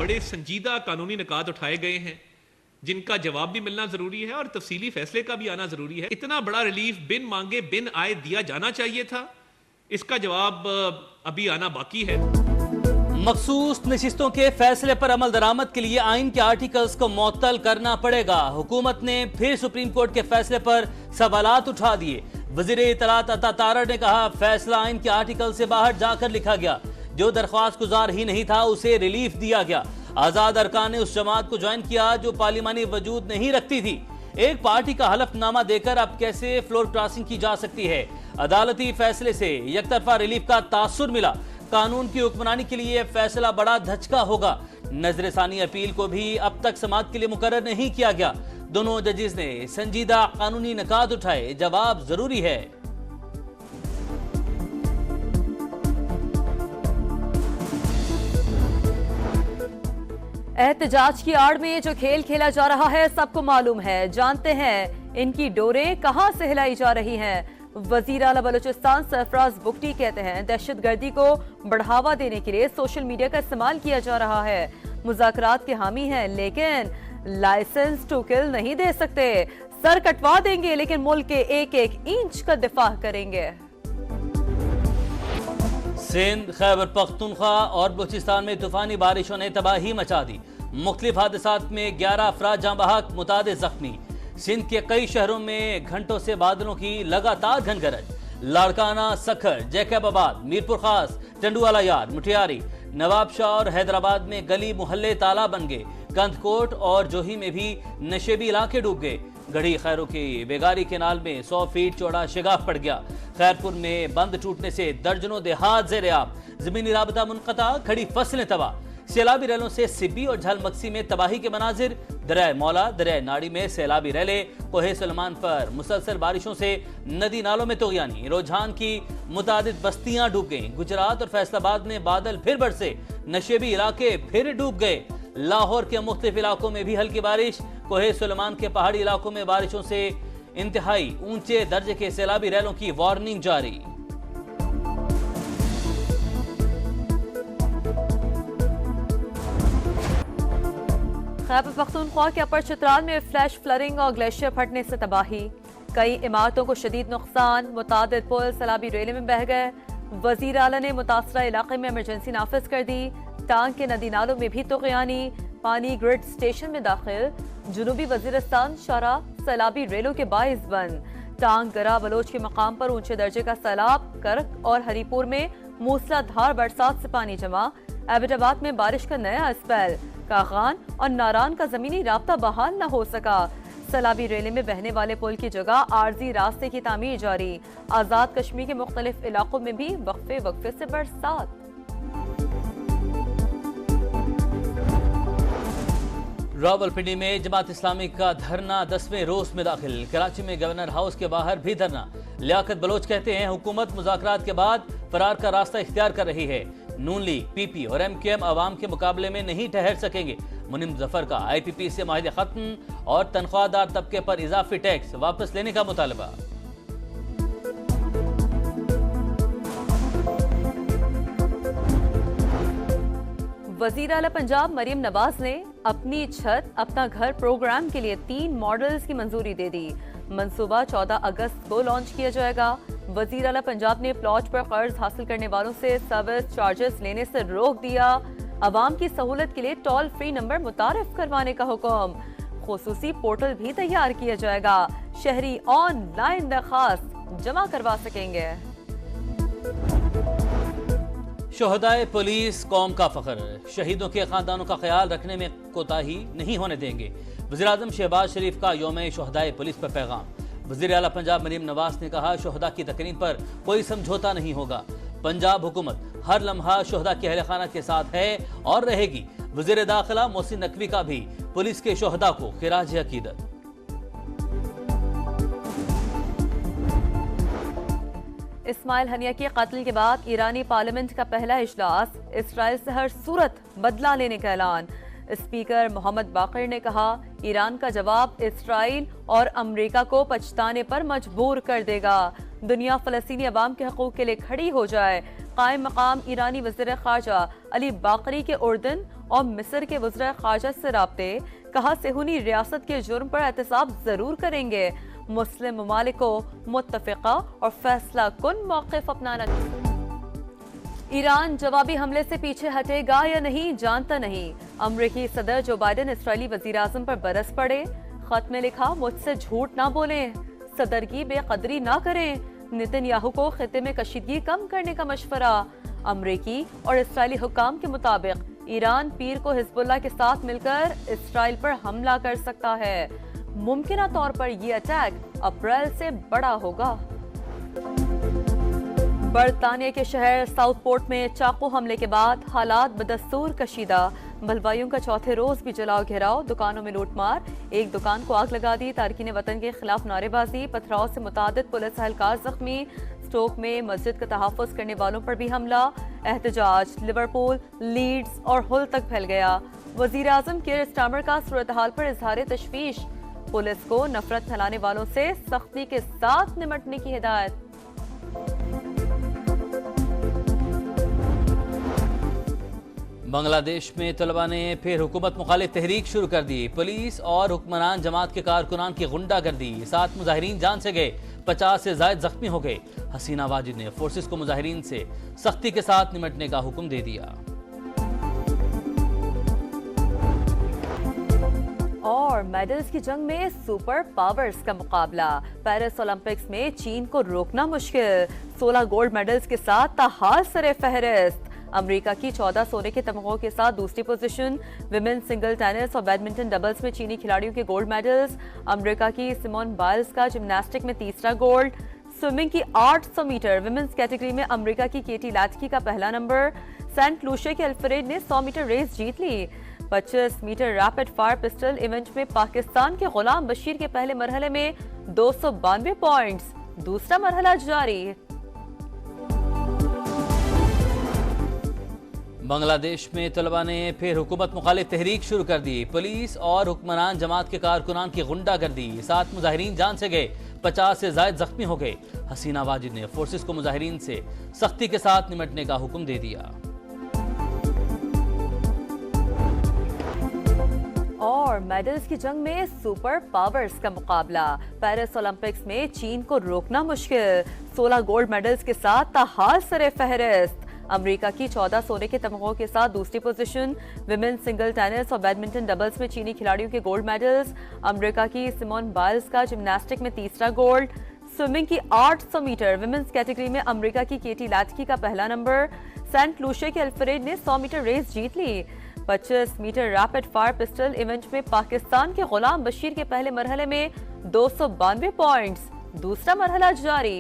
बड़े संजीदा कानूनी निकात उठाए गए हैं जिनका जवाब भी मिलना जरूरी है और तफसीली फैसले का भी आना जरूरी है। इतना बड़ा रिलीफ बिन मांगे बिन आए दिया जाना चाहिए था, इसका जवाब अभी आना बाकी है। मखसूस नशिस्तों के फैसले पर अमल दरामद के लिए आइन के आर्टिकल्स को मुअत्तल करना पड़ेगा। हुकूमत ने फिर सुप्रीम कोर्ट के फैसले पर सवालात उठा दिए। वजीर इत्तलात अता तारड़ ने कहा, फैसला आइन के आर्टिकल से बाहर जाकर लिखा गया। जो दरख्वास्त गुजार ही नहीं था उसे रिलीफ दिया गया। आजाद अरकान ने उस जमात को ज्वाइन किया जो पार्लिमानी वजूद नहीं रखती थी। एक पार्टी का हलफनामा देकर अब कैसे फ्लोर क्रॉसिंग की जा सकती है। अदालती फैसले से यकतरफा रिलीफ का तासुर मिला। कानून की हुक्मरानी के लिए फैसला बड़ा धचका होगा। नजरसानी अपील को भी अब तक समाअत के लिए मुकर्रर नहीं किया गया। दोनों जजेस ने संजीदा कानूनी निकात उठाए, जवाब जरूरी है। एहतजाज की आड़ में जो खेल खेला जा रहा है सबको मालूम है। जानते हैं इनकी डोरें कहां से हिलाई जा रही हैं। वजीर आला बलूचिस्तान सरफराज बुगटी कहते हैं दहशतगर्दी को बढ़ावा देने के लिए सोशल मीडिया का इस्तेमाल किया जा रहा है। मुज़ाकरात के हामी हैं लेकिन लाइसेंस टू किल नहीं दे सकते। सर कटवा देंगे लेकिन मुल्क के एक एक इंच का दिफा करेंगे। सिंध, खैबर पख्तूनख्वा और बलूचिस्तान में तूफानी बारिशों ने तबाही मचा दी। मुख्तलिफ हादसात में 11 अफराद जाँ बहक, मुताद जख्मी। सिंध के कई शहरों में घंटों से बादलों की लगातार घनगरज। लाड़काना, सखर, जैकबाबाद, मीरपुर खास, टंडुवाला यार्ड, मुठियारी, नवाबशाह और हैदराबाद में गली मुहल्ले तालाब बन गए। कंदकोट और जोही में भी नशेबी इलाके डूब गए। गढ़ी खैरों की बेगारी केनाल में 100 फीट चौड़ा शिगाफ पड़ गया। खैरपुर में बंद टूटने से दर्जनों देहात ज़ेर-ए-आब, जमीनी राबता मुनक़ता, खड़ी फसलें तबाह। सैलाबी रैलों से सिब्बी और झलमक्सी में तबाही के मनाजिर। दरिया मौला, दरिया नाड़ी में सैलाबी रैलें। कोहे सलमान पर मुसलसल बारिशों से नदी नालों में तोग़यानी। रोजान की मुतादिद बस्तियां डूब गईं। गुजरात और फैसलाबाद में बादल फिर बरसे, नशेबी इलाके फिर डूब गए। लाहौर के मुख्तलिफ इलाकों में भी हल्की बारिश। कोहे सुलेमान के पहाड़ी इलाकों में बारिशों से इंतहाई ऊंचे दर्जे के सैलाबी रैलों की वार्निंग जारी। खैबर पख्तूनख्वा के अपर चित्राल में फ्लैश फ्लडिंग और ग्लेशियर फटने से तबाही। कई इमारतों को शदीद नुकसान। मुतादिद पुल सैलाबी रेले में बह गए। वजीर आला ने मुतासरा इलाके में इमरजेंसी नाफिज कर दी। टांग के नदी नालों में भी तोग़यानी। पानी ग्रिड स्टेशन में दाखिल। जुनूबी वजीरिस्तान शारा सैलाबी रेलों के बाइस बंद। टांग गरा बलोच के मकाम पर ऊंचे दर्जे का सैलाब। करक और हरीपुर में मूसलाधार बरसात से पानी जमा। एबटाबाद में बारिश का नया स्पेल। कागान और नारान का जमीनी राब्ता बहाल न हो सका। सैलाबी रेले में बहने वाले पुल की जगह आर्जी रास्ते की तामीर जारी। आजाद कश्मीर के मुख्तलिफ इलाकों में भी वक्फे वक्फे से बरसात। रावलपिंडी में जमात इस्लामी का धरना 10वें रोज में दाखिल। कराची में गवर्नर हाउस के बाहर भी धरना। लियाकत बलोच कहते हैं हुकूमत मुज़ाकरात के बाद फरार का रास्ता इख्तियार कर रही है। नून लीग, पीपी और एमक्यूएम अवाम के मुकाबले में नहीं ठहर सकेंगे। मुनीम जफर का आईपीपी से माहिदे खत्म और तनख्वाहदार तबके पर इजाफी टैक्स वापस लेने का मुतालबा। वजीर आला पंजाब मरियम नवाज ने अपनी छत अपना घर प्रोग्राम के लिए 3 मॉडल्स की मंजूरी दे दी। मंसूबा 14 अगस्त को लॉन्च किया जाएगा। वजीर आला पंजाब ने प्लॉट पर कर्ज हासिल करने वालों से सर्विस चार्जेस लेने से रोक दिया। अवाम की सहूलत के लिए टोल फ्री नंबर मुतारिफ करवाने का हुक्म। खुसूसी पोर्टल भी तैयार किया जाएगा। शहरी ऑनलाइन दरखास्त जमा करवा सकेंगे। शोहदाए पुलिस कौम का फख्र। शहीदों के खानदानों का ख्याल रखने में कोताही नहीं होने देंगे। वज़ीर आज़म शहबाज शरीफ का यौम शोहदाए पुलिस पर पैगाम। वज़ीर आला पंजाब मरियम नवाज ने कहा शोहदा की तकरीम पर कोई समझौता नहीं होगा। पंजाब हुकूमत हर लम्हा शोहदा के अहल खाना के साथ है और रहेगी। वज़ीर दाखिला मोहसिन नकवी का भी पुलिस के शोहदा को खिराज अकीदत। इस्माइल हनिया के कत्ल के बाद ईरानी पार्लियामेंट का पहला इजलास। इसराइल से हर सूरत बदला लेने का ऐलान। स्पीकर मोहम्मद बाकर ने कहा ईरान का जवाब इसराइल और अमेरिका को पछताने पर मजबूर कर देगा। दुनिया फलस्तीनी अवाम के हकूक के लिए खड़ी हो जाए। कायम मकाम ईरानी वज़ीर ख़ारजा अली बाकरी के उर्दन और मिस्र के वज़ीर ख़ारजा से राब्ते, कहा सेहूनी रियासत के जुर्म पर एहतसाब जरूर करेंगे। मुस्लिम ममालिक को मुत्तफ़िक़ा और फैसला कुन मौक़िफ़ अपनाना चाहिए। ईरान जवाबी हमले से पीछे हटेगा या नहीं जानता नहीं। अमरीकी सदर जो बाइडेन इसराइली वज़ीर आज़म पर बरस पड़े। खत में लिखा, मुझसे झूठ ना बोलें, सदर की बेकदरी ना करें। नेतन्याहू को खित्ते में कशीदगी कम करने का मशवरा। अमरीकी और इसराइली हुक्काम के मुताबिक ईरान पीर को हिजबुल्लाह के साथ मिलकर इसराइल पर हमला कर सकता है। मुमकिना तौर पर यह अटैक अप्रैल से बड़ा होगा। बरतानिया के शहर साउथपोर्ट में चाकू हमले के बाद हालात बदस्तूर कशीदा। बलवाइयों का चौथे रोज भी जलाओ घेराव, दुकानों में लूटमार, एक दुकान को आग लगा दी। तारकीन वतन के खिलाफ नारेबाजी, पथराव से मुतादिद पुलिस एहलकार जख्मी। स्टोक में मस्जिद का तहफ़्फ़ुज़ करने वालों पर भी हमला। एहतजाज लिवरपूल, लीड्स और हुल तक फैल गया। वज़ीर आज़म कीर स्टार्मर का सूरत हाल पर इजहार तशवीश। पुलिस को नफरत फैलाने वालों से सख्ती के साथ निपटने की हिदायत। बांग्लादेश में तलबा ने फिर हुकूमत मुखालिफ तहरीक शुरू कर दी। पुलिस और हुक्मरान जमात के कारकुनान की गुंडागर्दी, 7 मुजाहिरीन जान से गए, 50 से ज्यादा जख्मी हो गए। हसीना वाजिद ने फोर्सेस को मुजाहिरीन से सख्ती के साथ निपटने का हुक्म दे दिया। और मेडल्स की जंग में सुपर पावर्स का मुकाबला। पेरिस ओलंपिक्स में चीन को रोकना मुश्किल। 16 गोल्ड मेडल्स के साथ ताहाल सरे फहरिस्त। अमेरिका की 14 सोने के तमगों के साथ दूसरी पोजीशन। विमेन सिंगल टेनिस और बैडमिंटन डबल्स में चीनी खिलाड़ियों के गोल्ड मेडल्स। अमेरिका की सिमोन बाइल्स का जिम्नास्टिक में तीसरा गोल्ड। स्विमिंग की 800 मीटर विमेन्स कैटेगरी में अमेरिका की केटी लैटकी का पहला नंबर। सेंट लूशिया के अल्फ्रेड ने 100 मीटर रेस जीत ली। 25 metre rapid fire pistol event में पाकिस्तान के गुलाम बशीर के पहले मरहले में 292 पॉइंट्स, दूसरा मरहला जारी। बांग्लादेश में तलबा ने फिर हुकूमत मुखालिफ तहरीक शुरू कर दी। पुलिस और हुक्मरान जमात के कारकुनान की गुंडागर्दी, 7 मुजाहिरीन जान से गए, 50 से ज्यादा जख्मी हो गए। हसीना वाजिद ने फोर्सेस को मुजाहिरीन से सख्ती के साथ निपटने का हुक्म दे दिया। और मेडल्स की जंग में सुपर पावर्स का मुकाबला। पेरिस ओलंपिक्स में चीन को रोकना मुश्किल। 16 गोल्ड मेडल्स के साथ ताहाल सरे फहरिस्त। अमेरिका की 14 सोने के तमगों के साथ दूसरी पोजीशन। विमेन सिंगल टेनिस और बैडमिंटन डबल्स में चीनी खिलाड़ियों के गोल्ड मेडल्स। अमेरिका की सिमोन बाइल्स का जिम्नास्टिक में तीसरा गोल्ड। स्विमिंग की 800 मीटर विमेन्स कैटेगरी में अमेरिका की केटी लैटकी का पहला नंबर। सेंट लूशिया के अल्फ्रेड ने 100 मीटर रेस जीत ली। 25 metre rapid fire pistol event में पाकिस्तान के गुलाम बशीर के पहले मरहले में 292 पॉइंट्स, दूसरा मरहला जारी।